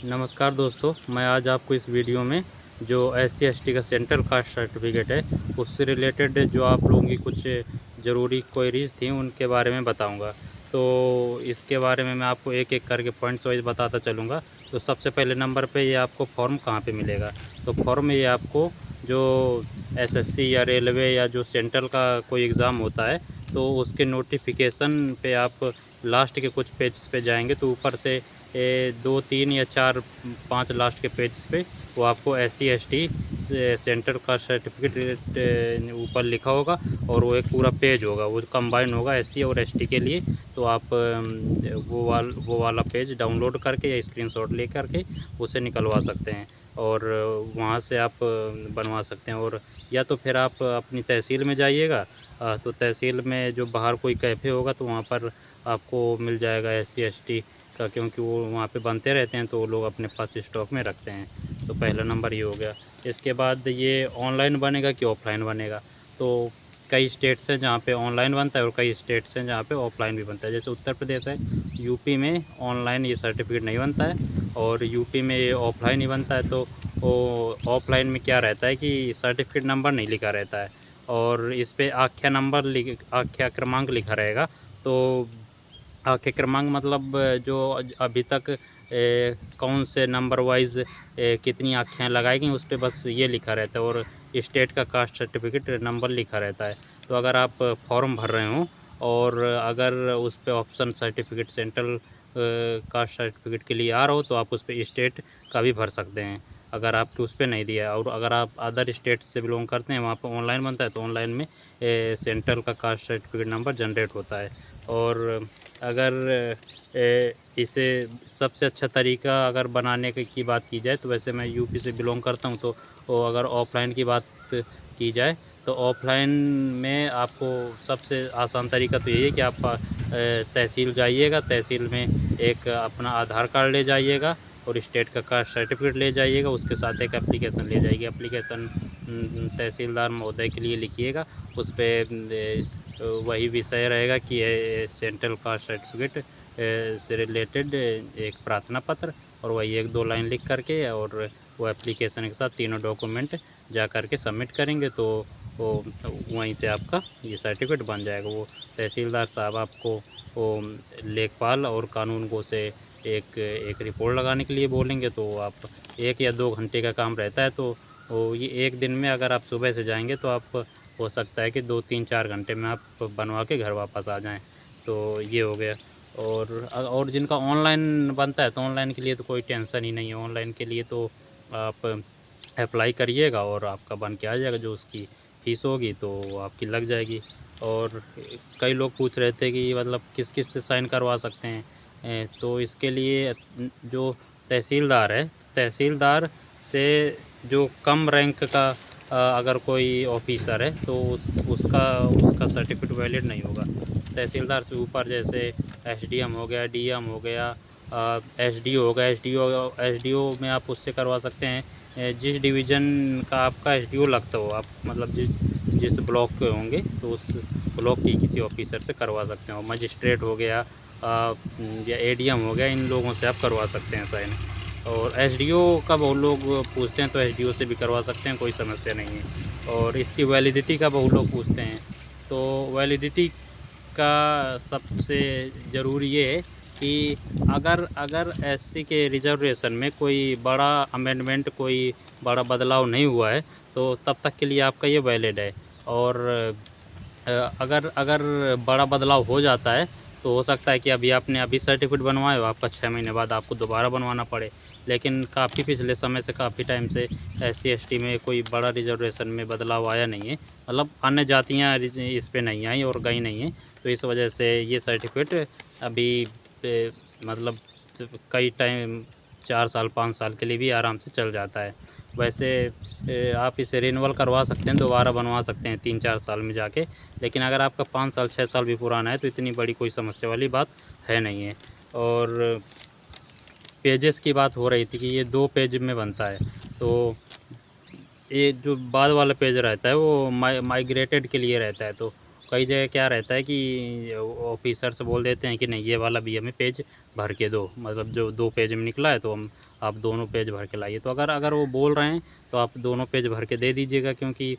नमस्कार दोस्तों, मैं आज आपको इस वीडियो में जो SC/ST का सेंट्रल कास्ट सर्टिफिकेट है, उससे रिलेटेड जो आप लोगों की कुछ ज़रूरी क्वेरीज़ थी, उनके बारे में बताऊंगा। तो इसके बारे में मैं आपको एक-एक करके पॉइंट्स वाइज़ बताता चलूँगा। तो सबसे पहले नंबर पे ये आपको फॉर्म कहाँ पे मिलेगा? तो फॉर्म ये आपको जो SSC या रेलवे या जो सेंट्रल का कोई एग्ज़ाम होता है, तो उसके नोटिफ़िकेशन पे आप लास्ट के कुछ पेजेस पे जाएँगे, तो ऊपर से 2, 3 या 4, 5 लास्ट के पेजेस पे वो आपको SC/ST से सेंट्रल कास्ट सर्टिफिकेट ऊपर लिखा होगा और वो एक पूरा पेज होगा, वो कंबाइन होगा SC और ST के लिए। तो आप वो वाला पेज डाउनलोड करके या स्क्रीनशॉट ले करके उसे निकलवा सकते हैं और वहाँ से आप बनवा सकते हैं। और या तो फिर आप अपनी तहसील में जाइएगा, तो तहसील में जो बाहर कोई कैफ़े होगा तो वहाँ पर आपको मिल जाएगा SC/ST का, क्योंकि वो वहाँ पे बनते रहते हैं, तो वो लोग अपने पास स्टॉक में रखते हैं। तो पहला नंबर ये हो गया। इसके बाद ये ऑनलाइन बनेगा कि ऑफ़लाइन बनेगा? तो कई स्टेट्स हैं जहाँ पे ऑनलाइन बनता है और कई स्टेट्स हैं जहाँ पे ऑफ़लाइन भी बनता है। जैसे उत्तर प्रदेश है, यूपी में ऑनलाइन ये सर्टिफ़िकेट नहीं बनता है और यूपी में ये ऑफ़लाइन ही बनता है। तो वो ऑफ़लाइन में क्या रहता है कि सर्टिफ़िकेट नंबर नहीं लिखा रहता है और इस पे आख्या क्रमांक लिखा रहेगा। तो के क्रमांक मतलब जो अभी तक कौन से नंबर वाइज़ कितनी आँखें लगाई गई, उस पे बस ये लिखा रहता है और स्टेट का कास्ट सर्टिफ़िकेट नंबर लिखा रहता है। तो अगर आप फॉर्म भर रहे हों और अगर उस पे option certificate central caste certificate के लिए आ रहा हो, तो आप उस पे स्टेट का भी भर सकते हैं, अगर आपके उस पे नहीं दिया है। और अगर आप अदर स्टेट से बिलॉन्ग करते हैं, वहाँ पे ऑनलाइन बनता है, तो ऑनलाइन में सेंट्रल का कास्ट सर्टिफ़िकेट नंबर जनरेट होता है। और अगर इसे सबसे अच्छा तरीका अगर बनाने की बात की जाए, तो वैसे मैं यूपी से बिलॉन्ग करता हूँ, तो अगर ऑफ़लाइन की बात की जाए, तो ऑफ़लाइन में आपको सबसे आसान तरीका तो यही है कि आप तहसील जाइएगा, तहसील में एक अपना आधार कार्ड ले जाइएगा और स्टेट का कास्ट सर्टिफ़िकेट ले जाइएगा, उसके साथ एक एप्लीकेशन ले जाइए। एप्लीकेशन तहसीलदार महोदय के लिए लिखिएगा, उस पे वही विषय रहेगा कि सेंट्रल कास्ट सर्टिफिकेट से रिलेटेड एक प्रार्थना पत्र और वही 1-2 लाइन लिख करके और वो एप्लीकेशन के साथ तीनों डॉक्यूमेंट जा कर के सबमिट करेंगे, तो वो वहीं से आपका ये सर्टिफिकेट बन जाएगा। वो तहसीलदार साहब आपको वो लेखपाल और कानूनगो से एक रिपोर्ट लगाने के लिए बोलेंगे, तो आप 1 या 2 घंटे का काम रहता है। तो वो ये 1 दिन में अगर आप सुबह से जाएँगे, तो आप हो सकता है कि 2, 3, 4 घंटे में आप बनवा के घर वापस आ जाएँ। तो ये हो गया। और जिनका ऑनलाइन बनता है, तो ऑनलाइन के लिए तो कोई टेंशन ही नहीं है। ऑनलाइन के लिए तो आप अप्लाई करिएगा और आपका बन के आ जाएगा, जो उसकी फ़ीस होगी तो वो आपकी लग जाएगी। और कई लोग पूछ रहे थे कि मतलब किस-किस से साइन करवा सकते हैं? तो इसके लिए जो तहसीलदार है, तहसीलदार से जो कम रैंक का अगर कोई ऑफ़िसर है, तो उसका उसका सर्टिफ़िकेट वैलिड नहीं होगा। तहसीलदार से ऊपर जैसे एसडीएम हो गया, डीएम हो गया, एसडीओ हो गया। एसडीओ में आप उससे करवा सकते हैं जिस डिवीज़न का आपका एसडीओ लगता हो, आप मतलब जिस ब्लॉक के होंगे, तो उस ब्लॉक के किसी ऑफ़िसर से करवा सकते हो। मजिस्ट्रेट हो गया या एडीएम हो गया, इन लोगों से आप करवा सकते हैं साइन। और एसडीओ का बहुत लोग पूछते हैं, तो एसडीओ से भी करवा सकते हैं, कोई समस्या नहीं है। और इसकी वैलिडिटी का बहुत लोग पूछते हैं, तो वैलिडिटी का सबसे ज़रूरी ये है कि अगर अगर एससी के रिज़र्वेशन में कोई बड़ा अमेंडमेंट, कोई बड़ा बदलाव नहीं हुआ है, तो तब तक के लिए आपका ये वैलिड है। और अगर अगर बड़ा बदलाव हो जाता है, तो हो सकता है कि अभी सर्टिफ़िकेट बनवाए हो, आपका 6 महीने बाद आपको दोबारा बनवाना पड़े। लेकिन काफ़ी पिछले समय से, काफ़ी टाइम से SC/ST में कोई बड़ा रिज़र्वेशन में बदलाव आया नहीं है। मतलब अन्य जातियाँ इस पे नहीं आई और गई नहीं हैं, तो इस वजह से ये सर्टिफ़िकेट अभी मतलब कई टाइम 4 साल, 5 साल के लिए भी आराम से चल जाता है। वैसे आप इसे रिन्यूअल करवा सकते हैं, दोबारा बनवा सकते हैं 3-4 साल में जाके। लेकिन अगर आपका 5 साल, 6 साल भी पुराना है, तो इतनी बड़ी कोई समस्या वाली बात है नहीं है। और पेजेस की बात हो रही थी कि ये 2 पेज में बनता है, तो ये जो बाद वाला पेज रहता है, वो माइग्रेटेड के लिए रहता है। तो कई जगह क्या रहता है कि ऑफिसर से बोल देते हैं कि नहीं ये वाला भी हमें पेज भर के दो, मतलब जो 2 पेज में निकला है तो हम आप दोनों पेज भर के लाइए। तो अगर अगर वो बोल रहे हैं तो आप दोनों पेज भर के दे दीजिएगा, क्योंकि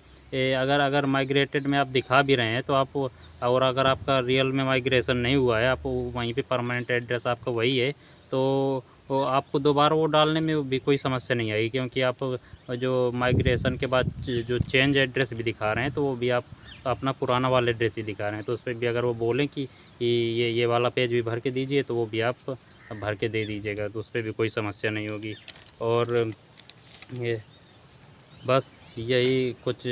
अगर अगर माइग्रेटेड में आप दिखा भी रहे हैं तो आप, और अगर आपका रियल में माइग्रेशन नहीं हुआ है, आप वहीं पे परमानेंट एड्रेस आपका वही है, तो वो आपको दोबारा वो डालने में भी कोई समस्या नहीं आएगी, क्योंकि आप जो माइग्रेशन के बाद जो चेंज एड्रेस भी दिखा रहे हैं तो वो भी आप अपना पुराना वाला एड्रेस ही दिखा रहे हैं। तो उस पर भी अगर वो बोलें कि ये वाला पेज भी भर के दीजिए तो वो भी आप भर के दे दीजिएगा, तो उस पर भी कोई समस्या नहीं होगी। और ये बस यही कुछ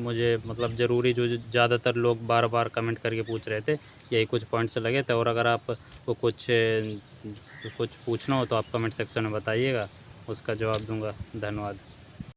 मुझे मतलब ज़रूरी जो ज़्यादातर लोग बार-बार कमेंट करके पूछ रहे थे, यही कुछ पॉइंट्स लगे थे। और अगर आपको कुछ पूछना हो तो आप कमेंट सेक्शन में बताइएगा, उसका जवाब दूँगा। धन्यवाद।